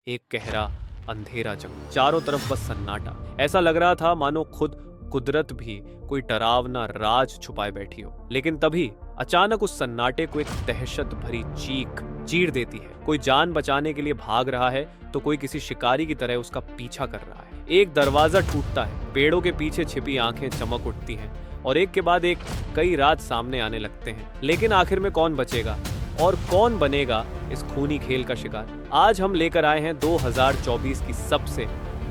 एक गहरा अंधेरा जंगल, चारों तरफ बस सन्नाटा। ऐसा लग रहा था मानो खुद कुदरत भी कोई डरावना राज छुपाए बैठी हो। लेकिन तभी अचानक उस सन्नाटे को एक दहशत भरी चीख चीर देती है। कोई जान बचाने के लिए भाग रहा है तो कोई किसी शिकारी की तरह उसका पीछा कर रहा है। एक दरवाजा टूटता है, पेड़ों के पीछे छिपी आंखें चमक उठती हैं और एक के बाद एक कई राज सामने आने लगते हैं। लेकिन आखिर में कौन बचेगा और कौन बनेगा इस खूनी खेल का शिकार? आज हम लेकर आए हैं 2024 की सबसे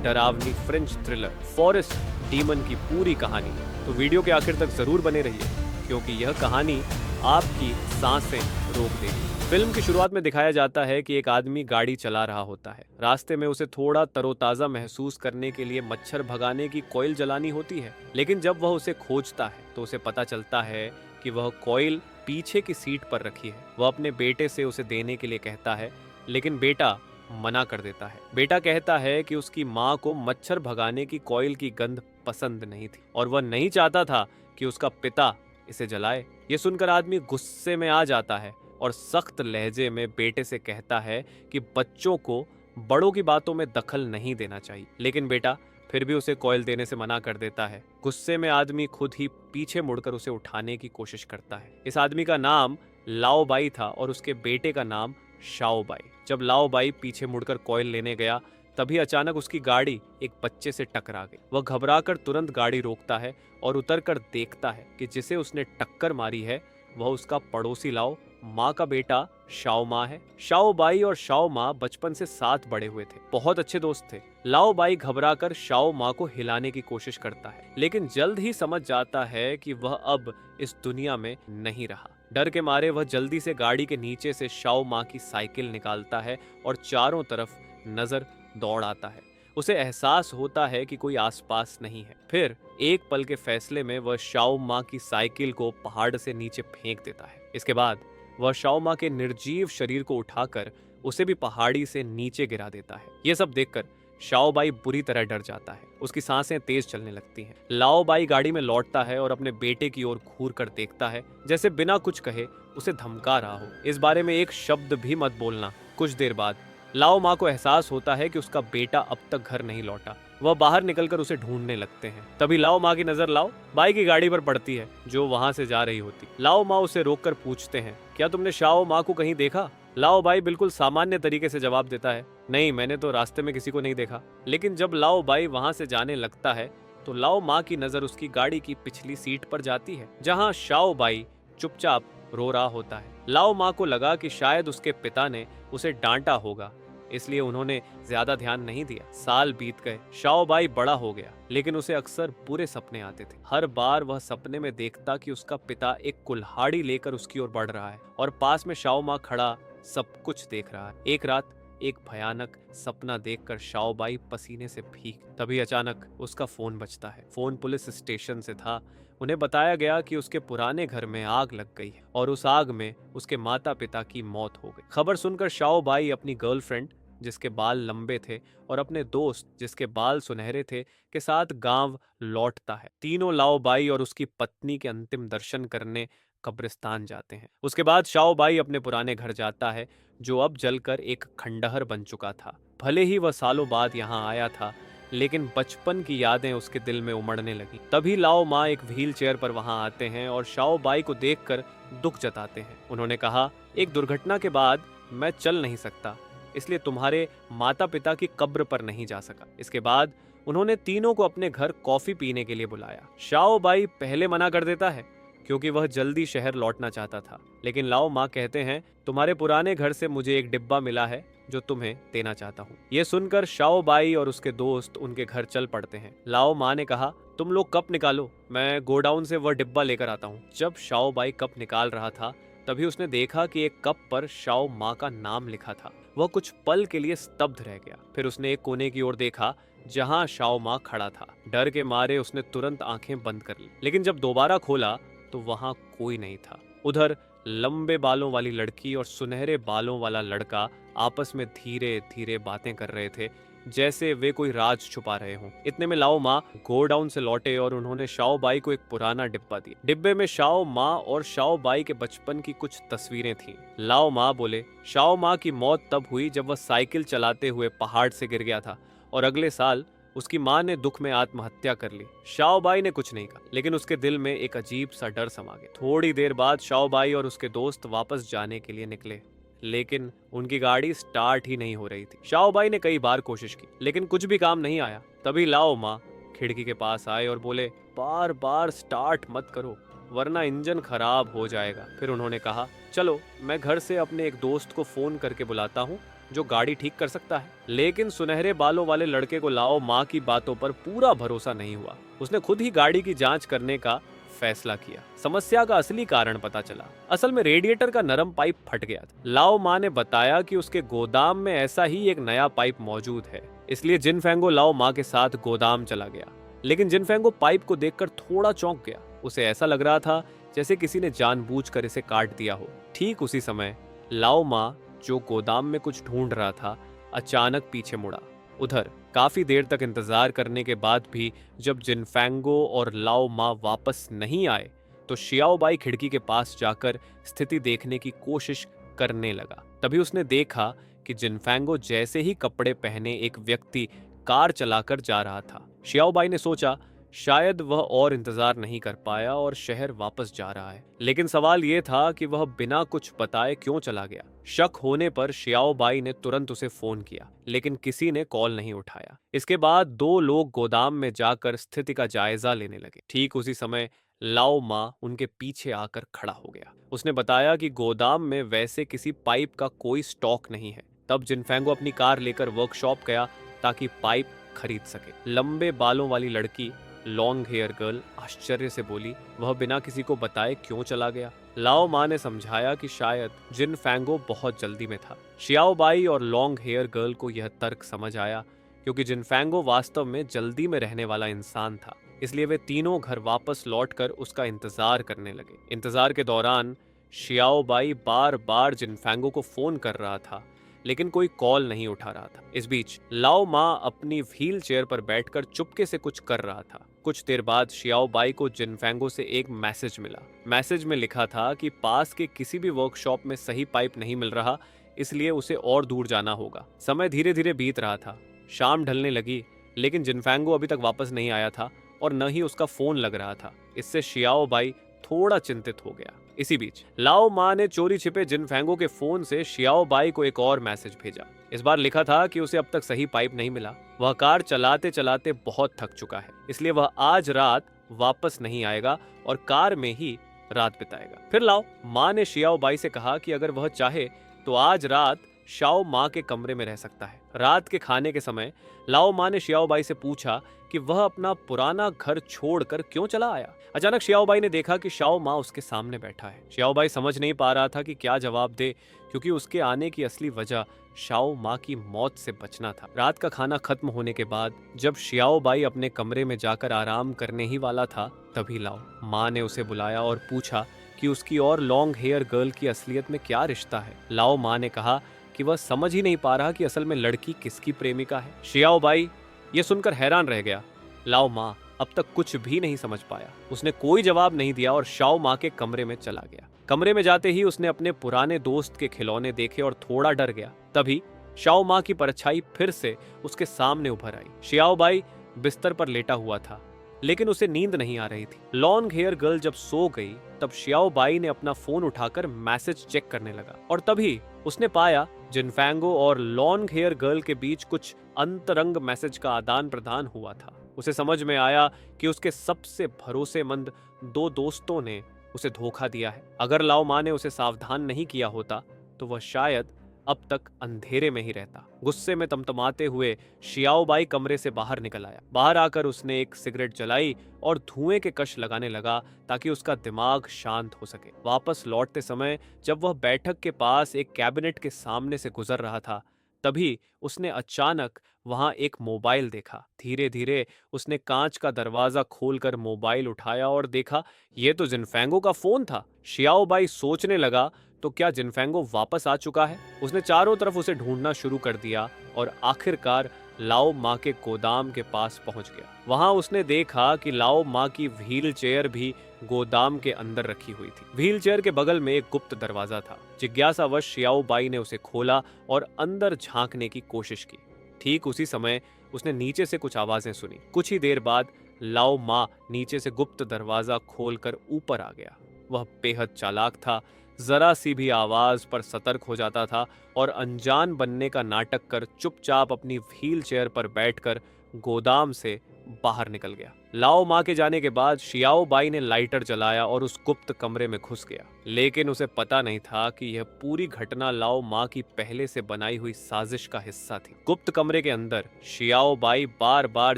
डरावनी फ्रेंच थ्रिलर फॉरेस्ट डीमन की पूरी कहानी। तो वीडियो के आखिर तक जरूर बने रहिए, क्योंकि यह कहानी आपकी सांसें रोक देगी। फिल्म की शुरुआत में दिखाया जाता है कि एक आदमी गाड़ी चला रहा होता है। रास्ते में उसे थोड़ा तरोताजा महसूस करने के लिए मच्छर भगाने की कॉइल जलानी होती है। लेकिन जब वह उसे खोजता है तो उसे पता चलता है कि वह कॉइल पीछे की सीट पर रखी है। वह अपने बेटे से उसे देने के लिए कहता है, लेकिन बेटा मना कर देता है। बेटा कहता है कि उसकी माँ को मच्छर भगाने की कॉइल की गंध पसंद नहीं थी और वह नहीं चाहता था कि उसका पिता इसे जलाए। ये सुनकर आदमी गुस्से में आ जाता है और सख्त लहजे में बेटे से कहता है कि बच्चों को बड़ों की बातों में दखल नहीं देना चाहिए। लेकिन बेटा फिर भी उसे कॉइल देने से मना कर देता है। गुस्से में आदमी खुद ही पीछे मुड़कर उसे उठाने की कोशिश करता है। इस आदमी का नाम लाओ बाई था और उसके बेटे का नाम शाओ बाई। जब लाओ बाई पीछे मुड़कर कॉइल लेने गया, तभी अचानक उसकी गाड़ी एक बच्चे से टकरा गई। वह घबराकर तुरंत गाड़ी रोकता है और उतरकर देखता है कि जिसे उसने टक्कर मारी है वह उसका पड़ोसी लाओ माँ का बेटा शाओ माँ है। शाओ बाई और शाओ माँ बचपन से साथ बड़े हुए थे, बहुत अच्छे दोस्त थे। लाओ बाई घबराकर शाओ माँ को हिलाने की कोशिश करता है, लेकिन जल्द ही समझ जाता है कि वह अब इस दुनिया में नहीं रहा। डर के मारे वह जल्दी से गाड़ी के नीचे से शाओ माँ की साइकिल निकालता है और चारों तरफ नजर दौड़ आता है। उसे एहसास होता है कि कोई आसपास नहीं है। फिर एक पल के फैसले में वह शाओ माँ की साइकिल को पहाड़ से नीचे फेंक देता है। इसके बाद वह शाओ माँ के निर्जीव शरीर को उठाकर उसे भी पहाड़ी से नीचे गिरा देता है। यह सब देखकर शाओ बाई बुरी तरह डर जाता है। उसकी सांसें तेज चलने लगती हैं। लाओ बाई गाड़ी में लौटता है और अपने बेटे की ओर घूर कर देखता है, जैसे बिना कुछ कहे उसे धमका रहा हो, इस बारे में एक शब्द भी मत बोलना। कुछ देर बाद लाओ माँ को एहसास होता है कि उसका बेटा अब तक घर नहीं लौटा। वह बाहर निकलकर उसे ढूंढने लगते हैं। तभी लाओ माँ की नजर लाओ बाई की गाड़ी पर पड़ती है, जो वहां से जा रही होती। लाओ माँ उसे रोककर पूछते हैं, क्या तुमने शाओ माँ को कहीं देखा? लाओ बाई बिल्कुल सामान्य तरीके से जवाब देता है, नहीं, मैंने तो रास्ते में किसी को नहीं देखा। लेकिन जब लाओ बाई वहां से जाने लगता है तो लाओ माँ की नजर उसकी गाड़ी की पिछली सीट पर जाती है, जहां शाओ बाई चुपचाप रो रहा होता है। लाओ माँ को लगा कि शायद उसके पिता ने उसे डांटा होगा, इसलिए उन्होंने ज्यादा ध्यान नहीं दिया। साल बीत गए, शाओ बाई बड़ा हो गया, लेकिन उसे अक्सर बुरे सपने आते थे। हर बार वह सपने में देखता कि उसका पिता एक कुल्हाड़ी लेकर उसकी ओर बढ़ रहा है और पास में शाओ माँ खड़ा सब कुछ देख रहा है। एक रात एक भयानक सपना देखकर शाओ बाई पसीने से भीग। तभी अचानक उसका फोन बजता है। फोन पुलिस स्टेशन से था। उन्हें बताया गया कि उसके पुराने घर में आग लग गई है और उस आग में उसके माता पिता की मौत हो गई। खबर सुनकर शाओ बाई अपनी गर्लफ्रेंड, जिसके बाल लंबे थे, और अपने दोस्त, जिसके बाल सुनहरे थे, के साथ गांव लौटता है। तीनों लाओ बाई और उसकी पत्नी के अंतिम दर्शन करने कब्रिस्तान जाते हैं। उसके बाद शाओ बाई अपने पुराने घर जाता है, जो अब जलकर एक खंडहर बन चुका था। भले ही वह सालों बाद यहाँ आया था, लेकिन बचपन की यादें उसके दिल में उमड़ने लगी। तभी लाओ माँ एक व्हील चेयर पर वहां आते हैं और शाओ बाई को देखकर दुख जताते हैं। उन्होंने कहा, एक दुर्घटना के बाद मैं चल नहीं सकता, इसलिए तुम्हारे माता पिता की कब्र पर नहीं जा सका। इसके बाद उन्होंने तीनों को अपने घर कॉफी पीने के लिए बुलाया। शाओ बाई पहले मना कर देता है, क्योंकि वह जल्दी शहर लौटना चाहता था। लेकिन लाओ माँ कहते हैं, तुम्हारे पुराने घर से मुझे एक डिब्बा मिला है जो तुम्हें देना चाहता हूँ। ये सुनकर शाओ बाई और उसके दोस्त उनके घर चल पड़ते हैं। लाओ माँ ने कहा, तुम लोग कप निकालो, मैं गोडाउन से वह डिब्बा लेकर आता हूँ। जब शाओ बाई कप निकाल रहा था, तभी उसने देखा कि एक कप पर शाओ माँ का नाम लिखा था। वह कुछ पल के लिए स्तब्ध रह गया। फिर उसने एक कोने की ओर देखा, जहां शाओ माँ खड़ा था। डर के मारे उसने तुरंत आंखें बंद कर ली, लेकिन जब दोबारा खोला तो वहां कोई नहीं था। उधर लंबे बालों वाली लड़की और सुनहरे बालों वाला लड़का आपस में धीरे धीरे बातें कर रहे थे, जैसे वे कोई राज छुपा रहे हों। इतने में लाओ माँ गोडाउन से लौटे और उन्होंने शाओ बाई को एक पुराना डिब्बा दिया। डिब्बे में शाओ माँ और शाओ बाई के बचपन की कुछ तस्वीरें थीं। लाओ माँ बोले, शाओ माँ की मौत तब हुई जब वह साइकिल चलाते हुए पहाड़ से गिर गया था और अगले साल उसकी माँ ने दुख में आत्महत्या कर ली। शाओ बाई ने कुछ नहीं कहा, लेकिन उसके दिल में एक अजीब सा डर समा गया। थोड़ी देर बाद शाओ बाई और उसके दोस्त वापस जाने के लिए निकले, लेकिन उनकी गाड़ी स्टार्ट ही नहीं हो रही थी। शाओ बाई ने कई बार कोशिश की, लेकिन कुछ भी काम नहीं आया। तभी लाओ माँ खिड़की के पास आए और बोले, बार बार स्टार्ट मत करो वरना इंजन खराब हो जाएगा। फिर उन्होंने कहा, चलो मैं घर से अपने एक दोस्त को फोन करके बुलाता हूँ जो गाड़ी ठीक कर सकता है। लेकिन सुनहरे बालों वाले लड़के को लाओ माँ की बातों पर पूरा भरोसा नहीं हुआ। उसने खुद ही गाड़ी की जांच करने का फैसला किया। समस्या का असली कारण पता चला। असल में रेडिएटर का नरम पाइप फट गया था। लाओ माँ ने बताया कि उसके गोदाम में ऐसा ही एक नया पाइप मौजूद है, इसलिए जिनफेंगो लाओ माँ के साथ गोदाम चला गया। लेकिन जिनफेंगो पाइप को देखकर थोड़ा चौंक गया। उसे ऐसा लग रहा था जैसे किसी ने जानबूझकर इसे काट दिया हो। ठीक उसी समय लाओ माँ, जो गोदाम में कुछ ढूंढ रहा था, अचानक पीछे मुड़ा। उधर काफी देर तक इंतजार करने के बाद भी जब जिनफेंगो और लाओ माँ वापस नहीं आए, तो शियाओ बाई खिड़की के पास जाकर स्थिति देखने की कोशिश करने लगा। तभी उसने देखा कि जिनफेंगो जैसे ही कपड़े पहने एक व्यक्ति कार चलाकर जा रहा था। शियाओ बाई ने सोचा शायद वह और इंतजार नहीं कर पाया और शहर वापस जा रहा है। लेकिन सवाल यह था कि वह बिना कुछ बताए क्यों चला गया। शक होने पर शियाओ बाई ने तुरंत उसे फोन किया, लेकिन किसी ने कॉल नहीं उठाया। इसके बाद दो लोग गोदाम में जाकर स्थिति का जायजा लेने लगे। ठीक उसी समय लाओ माँ उनके पीछे आकर खड़ा हो गया। उसने बताया कि गोदाम में वैसे किसी पाइप का कोई स्टॉक नहीं है। तब जिनफेंगो अपनी कार लेकर वर्कशॉप गया ताकि पाइप खरीद सके। लंबे बालों वाली लड़की लॉन्ग हेयर गर्ल आश्चर्य से बोली, वह बिना किसी को बताए क्यों चला गया? लाओ माँ ने समझाया कि शायद जिनफेंगो बहुत जल्दी में था। शियाओ बाई और लॉन्ग हेयर गर्ल को यह तर्क समझ आया, क्योंकि जिनफेंगो वास्तव में जल्दी में रहने वाला इंसान था। इसलिए वे तीनों घर वापस लौटकर उसका इंतजार करने लगे। इंतजार के दौरान शियाओ बाई बार बार जिनफेंगो को फोन कर रहा था, लेकिन कोई कॉल नहीं उठा रहा था। इस बीच लाओ माँ अपनी व्हील चेयर पर बैठकर चुपके से कुछ कर रहा था। कुछ देर बाद शियाओ बाई को जिनफेंगो से एक मैसेज मिला। मैसेज में लिखा था कि पास के किसी भी वर्कशॉप में सही पाइप नहीं मिल रहा, इसलिए उसे और दूर जाना होगा। समय धीरे धीरे बीत रहा था। शाम ढलने लगी, लेकिन जिनफेंगो अभी तक वापस नहीं आया था और न ही उसका फोन लग रहा था। इससे शियाओ बाई थोड़ा चिंतित हो गया। इसी बीच लाओ माँ ने चोरी छिपे जिनफेंगो के फोन से शियाओ बाई को एक और मैसेज भेजा। इस बार लिखा था कि उसे अब तक सही पाइप नहीं मिला। वह कार चलाते चलाते बहुत थक चुका है, इसलिए वह आज रात वापस नहीं आएगा और कार में ही रात बिताएगा। फिर लाओ माँ ने शियाओ बाई से कहा कि अगर वह चाहे तो आज रात शाओ माँ के कमरे में रह सकता है। रात के खाने के समय लाओ माँ ने शियाओ बाई से पूछा कि वह अपना पुराना घर छोड़कर क्यों चला आया। अचानक शियाओ बाई ने देखा कि शाओ माँ उसके सामने बैठा है। शियाओ बाई समझ नहीं पा रहा था कि क्या जवाब दे, क्योंकि उसके आने की असली वजह शाओ माँ की मौत से बचना था। रात का खाना खत्म होने के बाद जब शियाओ बाई अपने कमरे में जाकर आराम करने ही वाला था, तभी लाओ माँ ने उसे बुलाया और पूछा कि उसकी और लॉन्ग हेयर गर्ल की असलियत में क्या रिश्ता है। लाओ माँ ने कहा कि वह समझ ही नहीं पा रहा कि असल में लड़की किसकी प्रेमिका है। शियाओ बाई ये सुनकर हैरान रह गया। लाओ माँ अब तक कुछ भी नहीं समझ पाया। उसने कोई जवाब नहीं दिया और शाओ माँ के कमरे में चला गया। कमरे में जाते ही उसने अपने पुराने दोस्त के खिलौने देखे और थोड़ा डर गया। तभी शाओ माँ की परछाई फिर से उसके सामने उभर आई। शियाओ बाई बिस्तर पर लेटा हुआ था, लेकिन उसे नींद नहीं आ रही थी। लॉन्ग हेयर गर्ल जब सो गई, तब शियाओ बाई ने अपना फोन उठाकर मैसेज चेक करने लगा और तभी उसने पाया जिनफेंगो और लॉन्ग हेयर गर्ल के बीच कुछ अंतरंग मैसेज का आदान प्रदान हुआ था। उसे समझ में आया कि उसके सबसे भरोसेमंद दो दोस्तों ने उसे धोखा दिया है। अगर लाओ माँ ने उसे सावधान नहीं किया होता तो वह शायद अब तक अंधेरे में ही रहता। गुस्से में तमतमाते हुए शियाओ बाई कमरे से बाहर निकल आया। बाहर आकर उसने एक सिगरेट जलाई और धुएं के कश लगाने लगा ताकि उसका दिमाग शांत हो सके। वापस लौटते समय जब वह बैठक के पास एक कैबिनेट के सामने से गुजर रहा था, तभी उसने अचानक वहां एक मोबाइल देखा। धीरे धीरे उसने कांच का दरवाजा खोलकर मोबाइल उठाया और देखा, ये तो जिनफेंगो का फोन था। शियाओ बाई सोचने लगा, तो क्या जिनफेंगो वापस आ चुका है? उसने चारों तरफ उसे ढूंढना शुरू कर दिया और आखिरकार लाओ माँ के गोदाम के पास पहुंच गया। वहां उसने देखा कि लाओ माँ की व्हील चेयर भी गोदाम के अंदर रखी हुई थी। व्हील चेयर के बगल में एक गुप्त दरवाजा था। जिज्ञासावश शियाओ बाई ने उसे खोला और अंदर झांकने की कोशिश की। ठीक उसी समय उसने नीचे से कुछ आवाजें सुनी। कुछ ही देर बाद लाओ मा नीचे से गुप्त दरवाजा खोलकर ऊपर आ गया। वह बेहद चालाक था, जरा सी भी आवाज पर सतर्क हो जाता था और अनजान बनने का नाटक कर चुपचाप अपनी व्हील चेयर पर बैठकर गोदाम से बाहर निकल गया। लाओ माँ के जाने के बाद शियाओ बाई ने लाइटर जलाया और उस गुप्त कमरे में घुस गया। लेकिन उसे पता नहीं था कि यह पूरी घटना लाओ माँ की पहले से बनाई हुई साजिश का हिस्सा थी। गुप्त कमरे के अंदर शियाओ बाई बार बार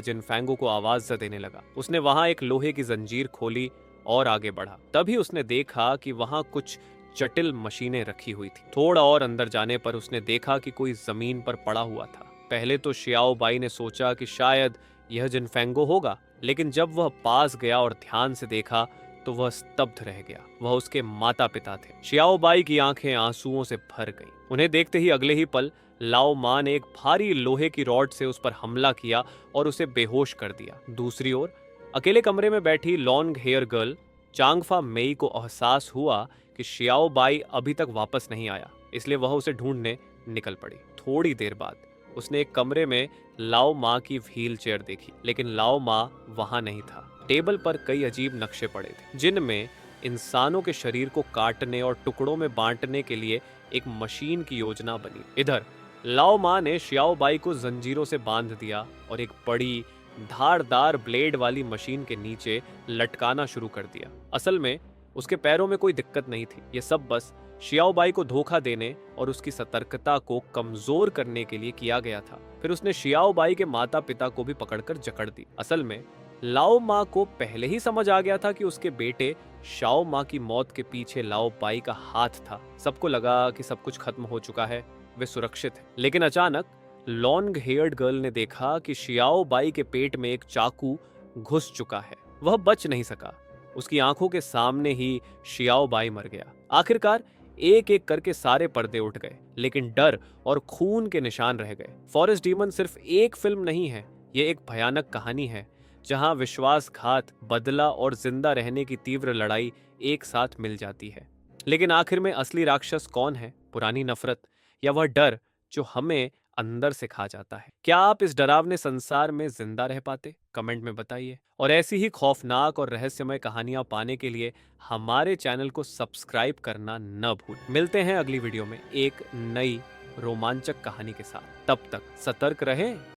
जिनफेंगो को आवाज देने लगा। उसने वहां एक लोहे की जंजीर खोली और आगे बढ़ा। तभी उसने देखा कि वहां कुछ जटिल मशीनें रखी हुई थी। थोड़ा और अंदर जाने पर उसने देखा कि कोई जमीन पर पड़ा हुआ था। पहले तो शियाओ बाई ने सोचा कि शायद यह जिनफेंगो होगा, लेकिन जब वह पास गया और ध्यान से देखा तो वह स्तब्ध रह गया। वह उसके माता पिता थे। शियाओ बाई की आंखें आंसुओं से भर गईं। उन्हें देखते ही अगले ही पल लाओ माँ ने एक भारी लोहे की रॉड से उस पर हमला किया और उसे बेहोश कर दिया। दूसरी ओर अकेले कमरे में बैठी लॉन्ग हेयर गर्ल चांगफा मेई को एहसास हुआ कि शियाओ बाई अभी तक वापस नहीं आया, इसलिए वह उसे ढूंढने निकल पड़ी। थोड़ी देर बाद उसने एक कमरे में लाओ माँ की व्हील चेयर देखी, लेकिन लाओ माँ वहां नहीं था। टेबल पर कई अजीब नक्शे पड़े थे, जिनमें इंसानों के शरीर को काटने और टुकड़ों में बांटने के लिए एक मशीन की योजना बनी। इधर लाओ माँ ने शियाओ बाई को जंजीरों से बांध दिया और एक बड़ी धारदार ब्लेड वाली मशीन के नीचे लटकाना शुरू कर दिया। असल में उसके पैरों में कोई दिक्कत नहीं थी। ये सब बस शियाओ बाई को धोखा देने और उसकी सतर्कता को कमजोर करने के लिए किया गया था। फिर उसने शियाओ बाई के माता पिता को भी पकड़कर जकड़ दी। असल में लाओ माँ को पहले ही समझ आ गया था कि उसके बेटे शाओ माँ की मौत के पीछे लाओ बाई का हाथ था। सबको लगा कि सब कुछ खत्म हो चुका है, वे सुरक्षित हैं। लेकिन अचानक लॉन्ग हेयर्ड गर्ल ने देखा कि शियाओ बाई के पेट में एक चाकू घुस चुका है। वह बच नहीं सका। उसकी आंखों के सामने ही शियाओ बाई मर गया। आखिरकार एक एक करके सारे पर्दे उठ गए, लेकिन डर और खून के निशान रह गए। फॉरेस्ट डीमन सिर्फ एक फिल्म नहीं है, ये एक भयानक कहानी है जहां विश्वासघात, बदला और जिंदा रहने की तीव्र लड़ाई एक साथ मिल जाती है। लेकिन आखिर में असली राक्षस कौन है? पुरानी नफरत या वह डर जो हमें अंदर से खा जाता है? क्या आप इस डरावने संसार में जिंदा रह पाते? कमेंट में बताइए। और ऐसी ही खौफनाक और रहस्यमय कहानियां पाने के लिए हमारे चैनल को सब्सक्राइब करना न भूल। मिलते हैं अगली वीडियो में एक नई रोमांचक कहानी के साथ। तब तक सतर्क रहें।